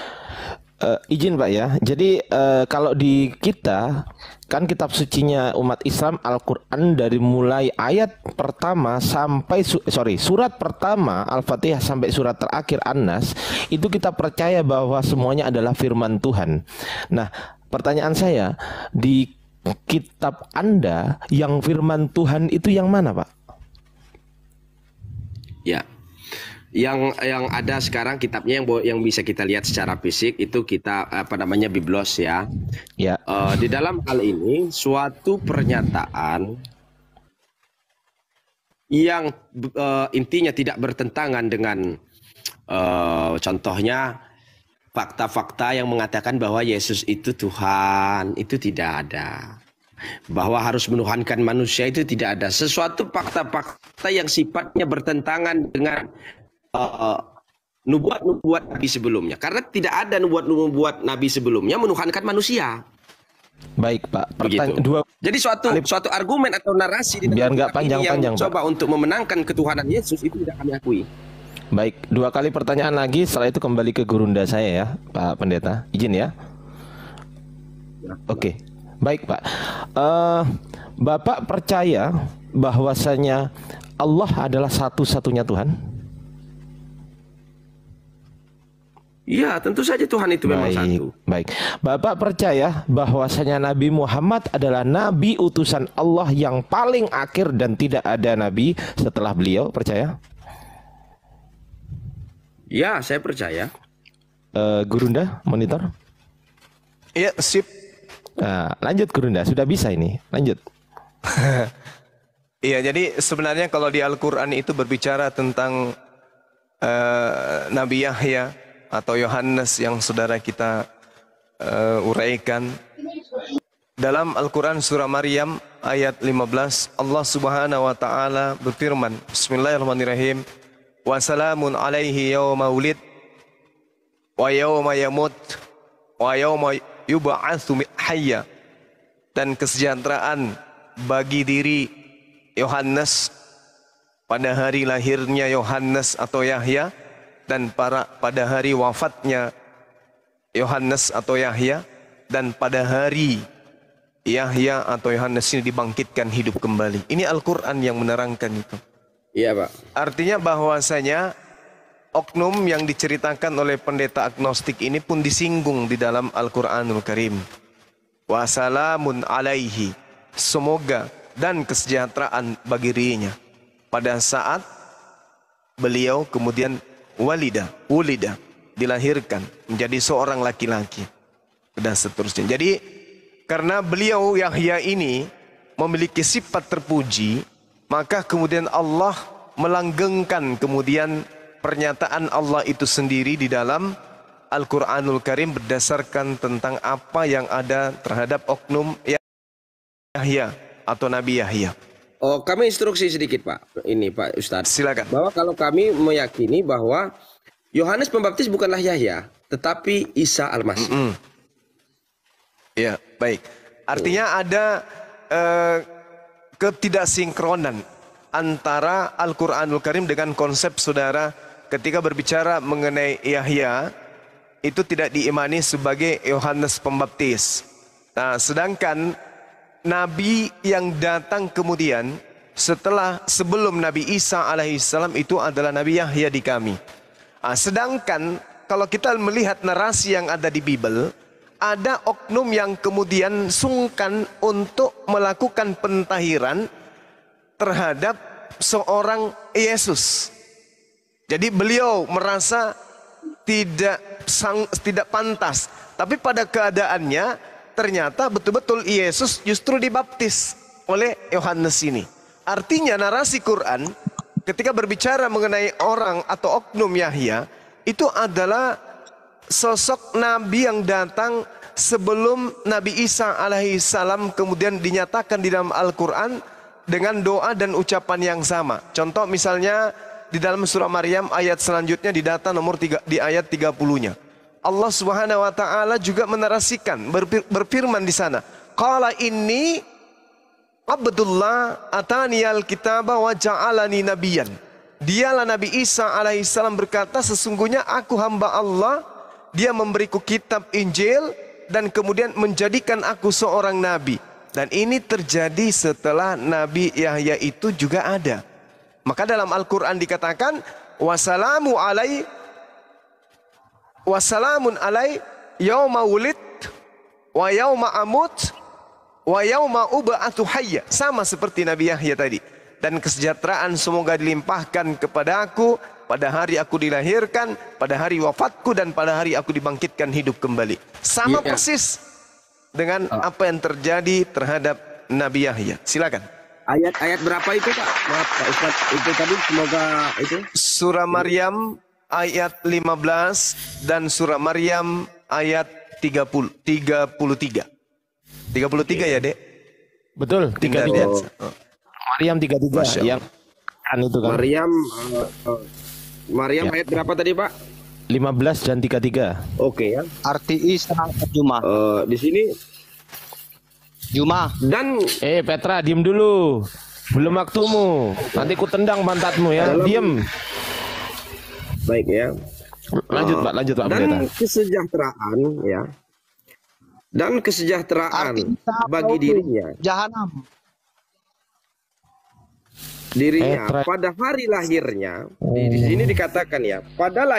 Izin Pak ya. Jadi kalau di kita kan kitab sucinya umat Islam Al-Quran dari mulai ayat pertama sampai surat pertama Al-Fatihah sampai surat terakhir An-Nas, itu kita percaya bahwa semuanya adalah firman Tuhan. Nah, pertanyaan saya, di kitab Anda yang firman Tuhan itu yang mana, Pak? Ya. Yang ada sekarang kitabnya yang bisa kita lihat secara fisik itu kita apa namanya Biblos ya. Ya. Di dalam hal ini suatu pernyataan yang intinya tidak bertentangan dengan contohnya fakta-fakta yang mengatakan bahwa Yesus itu Tuhan, itu tidak ada. Bahwa harus menuhankan manusia itu tidak ada. Sesuatu fakta-fakta yang sifatnya bertentangan dengan nubuat-nubuat Nabi sebelumnya, karena tidak ada nubuat-nubuat Nabi sebelumnya menuhankan manusia. Baik Pak. Jadi suatu argumen atau narasi di biar nggak panjang-panjang, Pak, coba untuk mememenangkan ketuhanan Yesus itu tidak kami akui. Baik, 2 kali pertanyaan lagi, setelah itu kembali ke gurunda saya ya, Pak Pendeta. Izin ya. Oke. Baik Pak. Bapak percaya bahwasanya Allah adalah satu-satunya Tuhan? Iya, tentu saja Tuhan itu memang satu. Baik. Bapak percaya bahwasanya Nabi Muhammad adalah nabi utusan Allah yang paling akhir dan tidak ada nabi setelah beliau, percaya? Ya, saya percaya. Gurunda, monitor? Iya, sip. Nah, lanjut Gurunda, sudah bisa ini. Lanjut. Iya, jadi sebenarnya kalau di Al-Quran itu berbicara tentang Nabi Yahya atau Yohanes yang saudara kita uraikan. Dalam Al-Quran surah Maryam ayat 15, Allah Subhanahu wa taala berfirman, Bismillahirrahmanirrahim, wa salamun alaihi yawma wulid wa yawma yamut wa yawma yub'atsu hayya. Dan kesejahteraan bagi diri Yohanes pada hari lahirnya Yohanes atau Yahya, dan pada hari wafatnya Yohanes atau Yahya, dan pada hari Yahya atau Yohanes ini dibangkitkan hidup kembali. Ini Al-Quran yang menerangkan itu. Iya Pak. Artinya bahwasanya oknum yang diceritakan oleh pendeta agnostik ini pun disinggung di dalam Al-Quranul Karim. Wassalamun alaihi, semoga dan kesejahteraan bagi dirinya pada saat beliau kemudian ulida, dilahirkan menjadi seorang laki-laki dan seterusnya. Jadi karena beliau Yahya ini memiliki sifat terpuji, maka kemudian Allah melanggengkan kemudian pernyataan Allah itu sendiri di dalam Al-Quranul Karim berdasarkan tentang apa yang ada terhadap oknum Yahya atau Nabi Yahya. Oh, kami instruksi sedikit Pak. Ini Pak Ustadz. Silakan. Bahwa kalau kami meyakini bahwa Yohanes Pembaptis bukanlah Yahya, tetapi Isa Al-Masih. Ya, baik. Artinya ada ketidaksinkronan antara Al-Quranul Karim dengan konsep saudara ketika berbicara mengenai Yahya itu tidak diimani sebagai Yohanes Pembaptis. Nah, sedangkan Nabi yang datang kemudian sebelum Nabi Isa alaihissalam itu adalah Nabi Yahya di kami. Nah, sedangkan kalau kita melihat narasi yang ada di Bible, ada oknum yang kemudian sungkan untuk melakukan pentahiran terhadap seorang Yesus. Jadi beliau merasa tidak pantas, tapi pada keadaannya ternyata betul-betul Yesus justru dibaptis oleh Yohanes ini. Artinya narasi Quran ketika berbicara mengenai orang atau oknum Yahya itu adalah sosok Nabi yang datang sebelum Nabi Isa alaihissalam kemudian dinyatakan di dalam Al-Quran dengan doa dan ucapan yang sama. Contoh misalnya di dalam surah Maryam ayat selanjutnya di data nomor 3, di ayat 30-nya. Allah Subhanahu wa taala juga menarasikan berfirman di sana, qala inni Abdullah ataniyal kitaba wa ja'alani nabiyan. Dialah Nabi Isa alaihissalam berkata, sesungguhnya aku hamba Allah, dia memberiku kitab Injil dan kemudian menjadikan aku seorang nabi. Dan ini terjadi setelah Nabi Yahya itu juga ada. Maka dalam Al-Quran dikatakan wassalamun alai yauma wulid wa yauma amut wa yauma ub'atu hayya. Sama seperti Nabi Yahya tadi. Dan kesejahteraan semoga dilimpahkan kepada aku pada hari aku dilahirkan, pada hari wafatku, dan pada hari aku dibangkitkan hidup kembali. Sama persis dengan apa yang terjadi terhadap Nabi Yahya. Silakan. Ayat berapa itu Pak? Maaf Pak Ustaz, itu tadi semoga itu. Surah Maryam ayat 15 dan surah Maryam ayat 33. 33 ya, Dek? Betul, 33. Maryam 33 yang kan itu kan. Maryam ayat berapa tadi Pak? 15 dan 33. Oke ya. RTI serang Juma. Di sini Juma. Dan Petra diem dulu. Belum waktumu. Nanti ku tendang pantatmu ya. Diem. Baik ya. Lanjut Pak, Dan kesejahteraan ya. Dan kesejahteraan bagi dirinya. Jahanam. Pada hari lahirnya di sini dikatakan ya, pada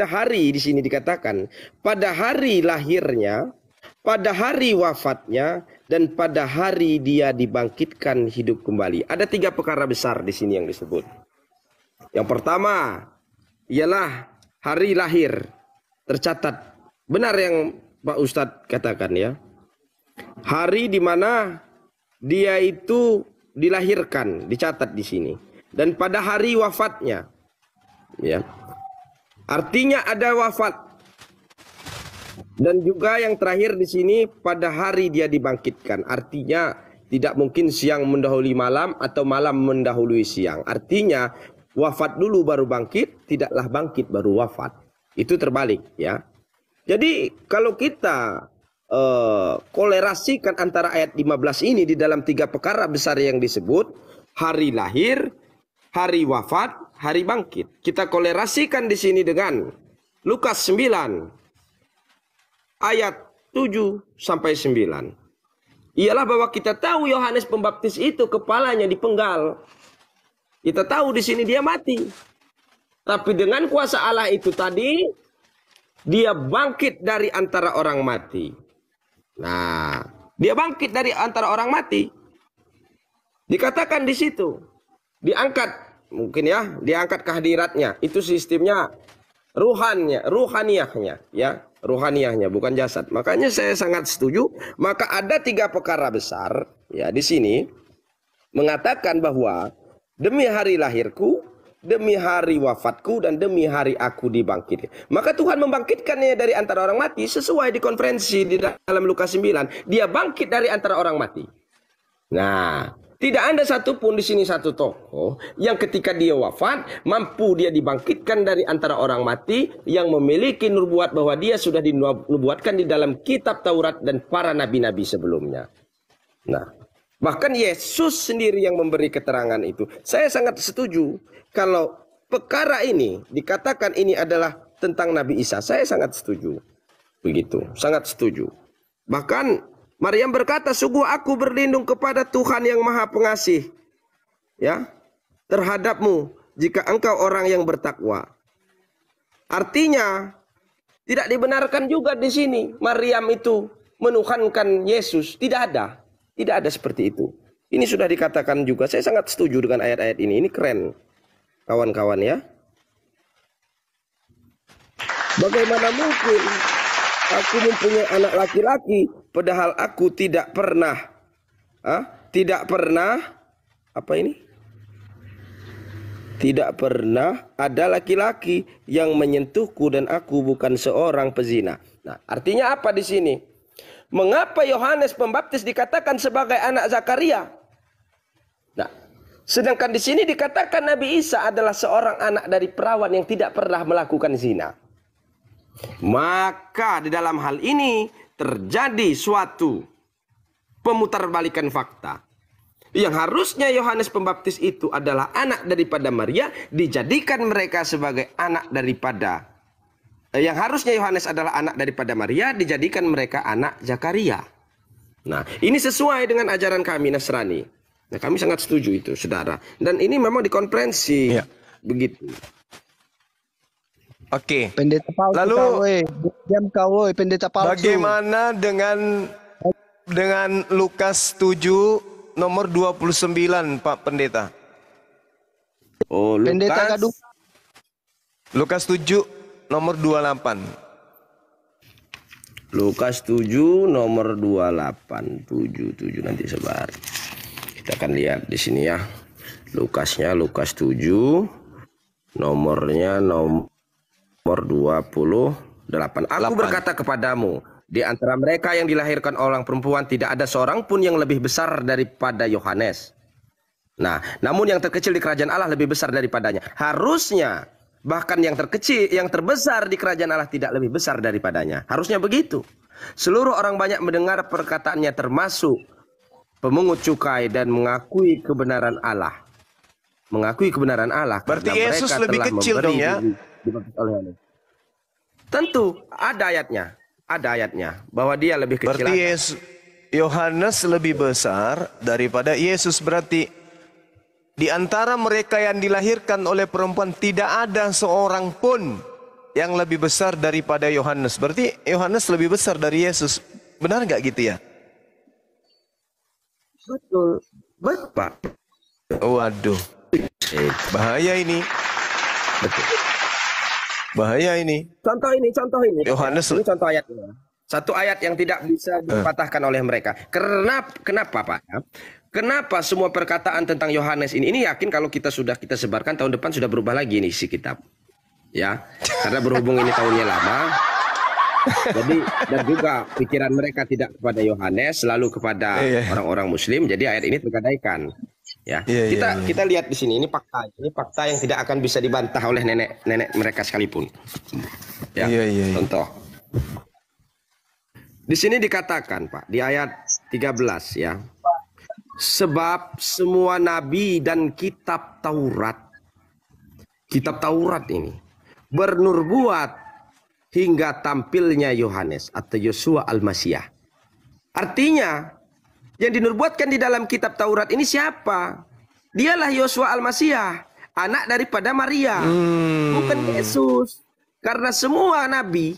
hari di sini dikatakan pada hari lahirnya, pada hari wafatnya, dan pada hari dia dibangkitkan hidup kembali. Ada 3 perkara besar di sini yang disebut. Yang pertama ialah hari lahir, tercatat benar yang Pak Ustadz katakan ya, hari di mana dia itu dilahirkan, dicatat di sini. Dan pada hari wafatnya, ya, artinya ada wafat. Dan juga yang terakhir di sini pada hari dia dibangkitkan, artinya tidak mungkin siang mendahului malam atau malam mendahului siang. Artinya wafat dulu baru bangkit, tidaklah bangkit baru wafat. Itu terbalik ya. Jadi kalau kita kolerasikan antara ayat 15 ini di dalam 3 perkara besar yang disebut, hari lahir, hari wafat, hari bangkit. Kita kolerasikan di sini dengan Lukas 9 ayat 7 sampai 9. Ialah bahwa kita tahu Yohanes Pembaptis itu kepalanya dipenggal. Kita tahu di sini dia mati. Tapi dengan kuasa Allah itu tadi, dia bangkit dari antara orang mati. Nah, dia bangkit dari antara orang mati. Dikatakan di situ, diangkat, mungkin ya, diangkat kehadiratnya. Itu sistemnya ruhaniyahnya, ya, ruhaniyahnya bukan jasad. Makanya saya sangat setuju. Maka ada 3 perkara besar, ya, di sini mengatakan bahwa demi hari lahirku, demi hari wafatku, dan demi hari aku dibangkit. Maka Tuhan membangkitkannya dari antara orang mati sesuai di konferensi di dalam Lukas 9. Dia bangkit dari antara orang mati. Nah, tidak ada satupun di sini satu tokoh yang ketika dia wafat mampu dia dibangkitkan dari antara orang mati yang memiliki nubuat bahwa dia sudah dinubuatkan di dalam kitab Taurat dan para nabi-nabi sebelumnya. Nah, Bahkan Yesus sendiri yang memberi keterangan itu. Saya sangat setuju kalau perkara ini dikatakan ini adalah tentang Nabi Isa. Saya sangat setuju. Begitu, sangat setuju. Bahkan Maryam berkata, sungguh aku berlindung kepada Tuhan yang Maha Pengasih, ya, terhadapmu jika engkau orang yang bertakwa. Artinya tidak dibenarkan juga di sini Maryam itu menuhankan Yesus. Tidak ada seperti itu. Ini sudah dikatakan juga. Saya sangat setuju dengan ayat-ayat ini. Ini keren, kawan-kawan ya. Bagaimana mungkin aku mempunyai anak laki-laki padahal aku tidak pernah tidak pernah ada laki-laki yang menyentuhku dan aku bukan seorang pezina. Nah, artinya apa di sini? Mengapa Yohanes Pembaptis dikatakan sebagai anak Zakaria? Nah, sedangkan di sini dikatakan Nabi Isa adalah seorang anak dari perawan yang tidak pernah melakukan zina. Maka di dalam hal ini terjadi suatu pemutarbalikan fakta. Yang harusnya Yohanes Pembaptis itu adalah anak daripada Maria, dijadikan mereka sebagai anak daripada yang harusnya Yohanes adalah anak daripada Maria, dijadikan mereka anak Zakaria. Nah, ini sesuai dengan ajaran kami Nasrani. Nah, kami sangat setuju itu, saudara. Dan ini memang dikonferensi, ya. Begitu. Oke. Pendeta Paulus. Lalu Pendeta Paulus. Bagaimana dengan Lukas 7 nomor 29, Pak Pendeta? Oh, Lukas 7 nomor 28. Lukas 7 nomor 28. 77 nanti sebar. Kita akan lihat di sini ya. Lukas 7 nomornya nomor 28. Aku berkata kepadamu, di antara mereka yang dilahirkan orang perempuan tidak ada seorang pun yang lebih besar daripada Yohanes. Nah, namun yang terkecil di kerajaan Allah lebih besar daripadanya. Harusnya bahkan yang terkecil, yang terbesar di kerajaan Allah tidak lebih besar daripadanya. Harusnya begitu. Seluruh orang banyak mendengar perkataannya termasuk pemungut cukai dan mengakui kebenaran Allah. Mengakui kebenaran Allah. Berarti Yesus lebih kecil dong ya? Tentu ada ayatnya. Ada ayatnya bahwa dia lebih kecil. Berarti Yohanes lebih besar daripada Yesus. Berarti di antara mereka yang dilahirkan oleh perempuan tidak ada seorang pun yang lebih besar daripada Yohanes. Berarti Yohanes lebih besar dari Yesus. Benar nggak gitu ya? Betul. Pak. Waduh. Bahaya ini. Betul. Bahaya ini. Contoh ini. Yohanes. Ini contoh ayatnya. Satu ayat yang tidak bisa dipatahkan oleh mereka. Kenapa Pak? Kenapa semua perkataan tentang Yohanes ini yakin kalau kita sebarkan tahun depan sudah berubah lagi nih isi kitab. Ya. Karena berhubung ini tahunnya lama. Jadi dan juga pikiran mereka tidak kepada Yohanes, selalu kepada orang-orang Muslim. Jadi ayat ini tergadaikan. Ya, kita lihat di sini ini fakta yang tidak akan bisa dibantah oleh nenek mereka sekalipun. Ya, contoh. Di sini dikatakan Pak di ayat 13 ya. Sebab semua nabi dan kitab Taurat ini bernubuat hingga tampilnya Yohanes atau Yosua Al-Masiyah. Artinya yang dinubuatkan di dalam kitab Taurat ini siapa? Dialah Yosua Al-Masiyah, anak daripada Maria, bukan Yesus. Karena semua nabi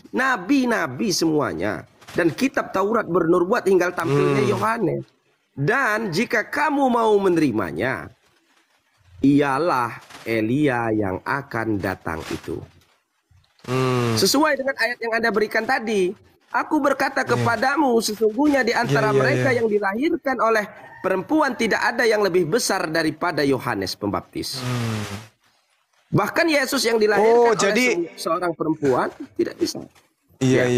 semuanya dan kitab Taurat bernubuat hingga tampilnya Yohanes. Dan jika kamu mau menerimanya, ialah Elia yang akan datang itu. Sesuai dengan ayat yang Anda berikan tadi. Aku berkata kepadamu, sesungguhnya di antara mereka yang dilahirkan oleh perempuan tidak ada yang lebih besar daripada Yohanes Pembaptis. Bahkan Yesus yang dilahirkan oleh seorang perempuan tidak bisa. Iya.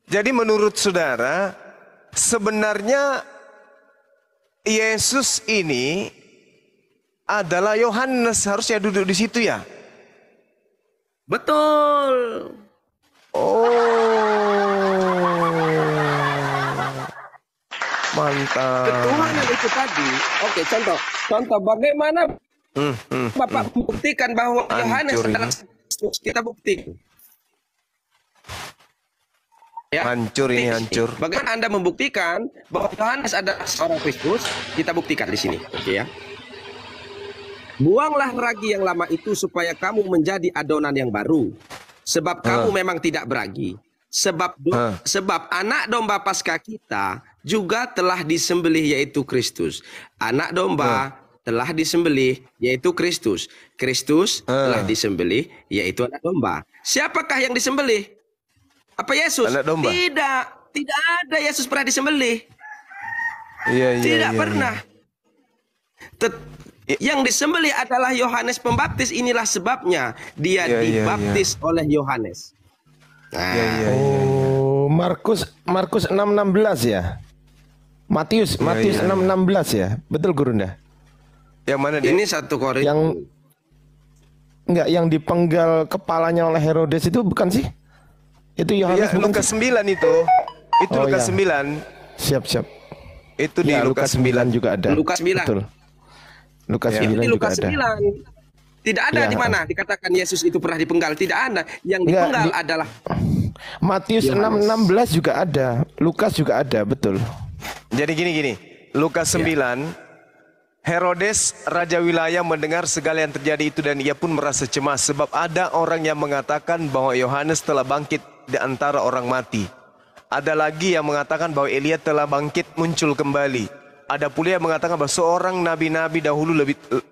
Jadi menurut saudara, sebenarnya Yesus ini adalah Yohanes, harusnya duduk di situ ya? Betul. Mantap. Ketuhanan itu tadi. Oke, contoh bagaimana Bapak membuktikan bahwa Yohanes Hancur adalah ini. Kristus? Kita buktikan. Ya. Hancur ini, hancur. Bagaimana Anda membuktikan bahwa Yohanes adalah seorang Kristus? Kita buktikan di sini, oke ya. Buanglah ragi yang lama itu supaya kamu menjadi adonan yang baru. Sebab kamu memang tidak beragi. Sebab anak domba Paskah kita juga telah disembelih, yaitu Kristus. Anak domba telah disembelih, yaitu Kristus. Kristus telah disembelih, yaitu anak domba. Siapakah yang disembelih? Apa Yesus? Anak domba. Tidak ada Yesus pernah disembelih. Iya, iya, Tidak iya, pernah. Yang disembelih adalah Yohanes Pembaptis. Inilah sebabnya dia dibaptis oleh Yohanes. Nah, Oh, Markus 6:16 ya. Matius 6:16 ya. Betul Gurunda? Yang mana dia? ini satu Korintus. Yang dipenggal kepalanya oleh Herodes itu bukan sih? Itu Yohanes Ya, bukan Lukas sih? 9 itu. Itu Oh, Lukas ya. 9. Siap. Itu di Ya, Lukas 9 juga ada. Lukas 9. Betul. Lukas 9 Di juga Lukas ada. 9. Tidak ada Ya. di mana dikatakan Yesus itu pernah dipenggal. Tidak ada. Yang Enggak, dipenggal adalah Matius 6:16 juga ada. Lukas juga ada, betul. Jadi gini. Lukas 9. Herodes raja wilayah mendengar segala yang terjadi itu dan ia pun merasa cemas sebab ada orang yang mengatakan bahwa Yohanes telah bangkit di antara orang mati. Ada lagi yang mengatakan bahwa Elia telah bangkit muncul kembali. Ada pula yang mengatakan bahwa seorang nabi-nabi dahulu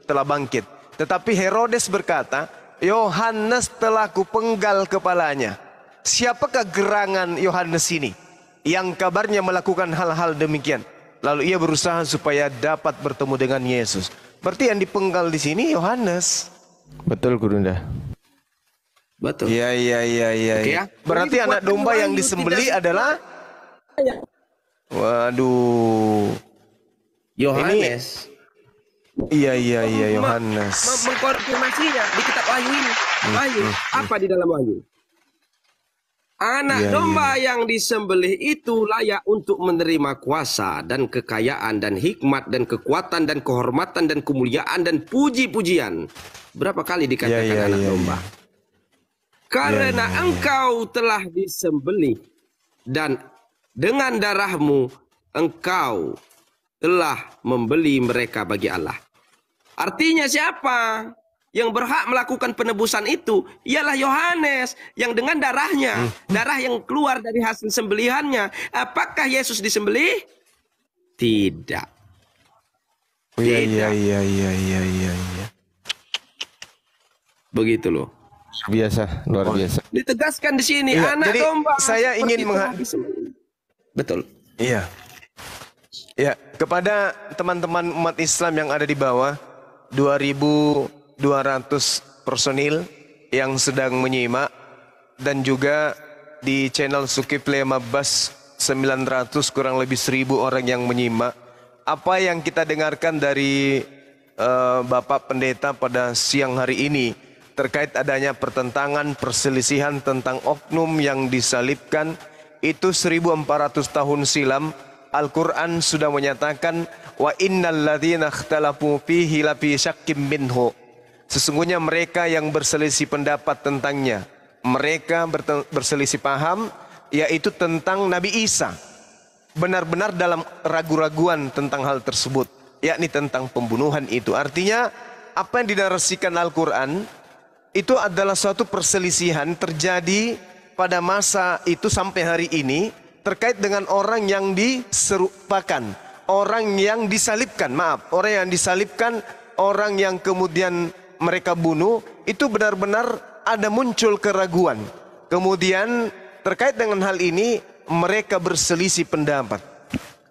telah bangkit. Tetapi Herodes berkata, Yohanes telah kupenggal kepalanya. Siapakah gerangan Yohanes ini yang kabarnya melakukan hal-hal demikian? Lalu ia berusaha supaya dapat bertemu dengan Yesus. Berarti yang dipenggal di sini Yohanes. Betul Gurunda. betul. Iya. Oke ya. Berarti Jadi anak buat domba Wahyu yang disembeli tidak- adalah waduh. Yohanes. Iya Yohanes. Mengkonfirmasinya di kitab Wahyu ini. Wahyu, apa di dalam Wahyu? Anak domba yang disembelih itu layak untuk menerima kuasa dan kekayaan dan hikmat dan kekuatan dan kehormatan dan kemuliaan dan puji-pujian. Berapa kali dikatakan anak domba? Karena engkau telah disembelih dan dengan darahmu engkau telah membeli mereka bagi Allah. Artinya siapa yang berhak melakukan penebusan itu? Ialah Yohanes yang dengan darahnya, darah yang keluar dari hasil sembelihannya. Apakah Yesus disembelih? Tidak. Iya. Begitu loh. Biasa, luar biasa. Ditegaskan di sini Iya, anak jadi domba. saya seperti ingin telah disembelih. Betul. Iya. Ya, kepada teman-teman umat Islam yang ada di bawah 2.200 personil yang sedang menyimak dan juga di channel Zulkifli Abbas 900 kurang lebih 1.000 orang yang menyimak. Apa yang kita dengarkan dari Bapak Pendeta pada siang hari ini terkait adanya pertentangan perselisihan tentang oknum yang disalibkan itu 1400 tahun silam. Al-Quran sudah menyatakan wa innal ladzina ikhtalafu fihi lafi syakkim minhu. Sesungguhnya mereka yang berselisih pendapat tentangnya, mereka berselisih paham yaitu tentang Nabi Isa. Benar-benar dalam ragu-raguan tentang hal tersebut, yakni tentang pembunuhan itu. Artinya apa yang dinarasikan Al-Quran itu adalah suatu perselisihan terjadi pada masa itu sampai hari ini terkait dengan orang yang diserupakan, orang yang disalibkan, orang yang disalibkan, orang yang kemudian mereka bunuh, itu benar-benar ada muncul keraguan. Kemudian terkait dengan hal ini mereka berselisih pendapat.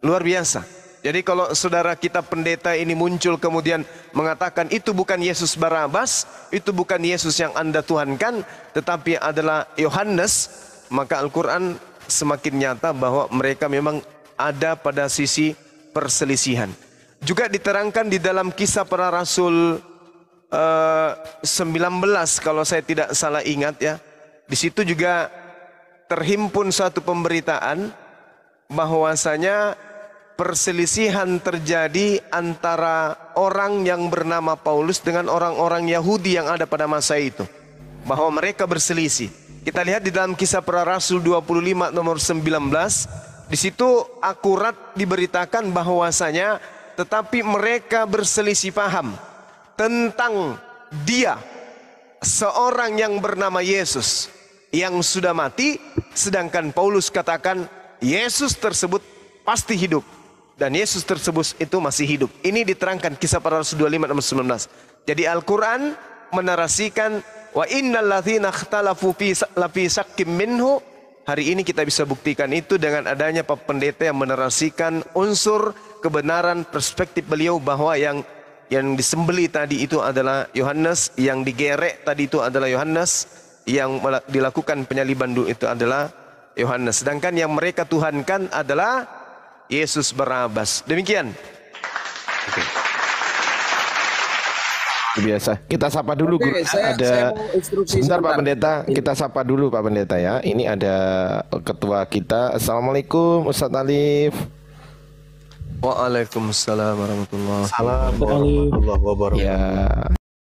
Luar biasa. Jadi kalau saudara kita pendeta ini muncul kemudian mengatakan itu bukan Yesus Barabas, itu bukan Yesus yang Anda tuhankan, tetapi adalah Yohanes, maka Al-Quran semakin nyata bahwa mereka memang ada pada sisi perselisihan. Juga diterangkan di dalam Kisah Para Rasul 19 kalau saya tidak salah ingat ya. Di situ juga terhimpun suatu pemberitaan bahwasanya perselisihan terjadi antara orang yang bernama Paulus dengan orang-orang Yahudi yang ada pada masa itu, bahwa mereka berselisih. Kita lihat di dalam Kisah Para Rasul 25 nomor 19, di situ akurat diberitakan bahwasanya tetapi mereka berselisih paham tentang dia, seorang yang bernama Yesus yang sudah mati, sedangkan Paulus katakan Yesus tersebut pasti hidup dan Yesus tersebut itu masih hidup. Ini diterangkan Kisah Para Rasul 25 nomor 19. Jadi Al-Quran menarasikan wa innal ladzina ikhtalafu fi syakkim minhu. Hari ini kita bisa buktikan itu dengan adanya Pak Pendeta yang menarasikan unsur kebenaran perspektif beliau bahwa yang disembeli tadi itu adalah Yohanes, yang digerek tadi itu adalah Yohanes, yang dilakukan penyaliban itu adalah Yohanes, sedangkan yang mereka tuhankan adalah Yesus Barabas. Demikian. Biasa. Kita sapa dulu guru. Ada sebentar Pak Pendeta, kita sapa dulu Pak Pendeta ya. Ini ada ketua kita. Assalamualaikum Ustadz Alif. Waalaikumsalam warahmatullahi wabarakatuh. Ya,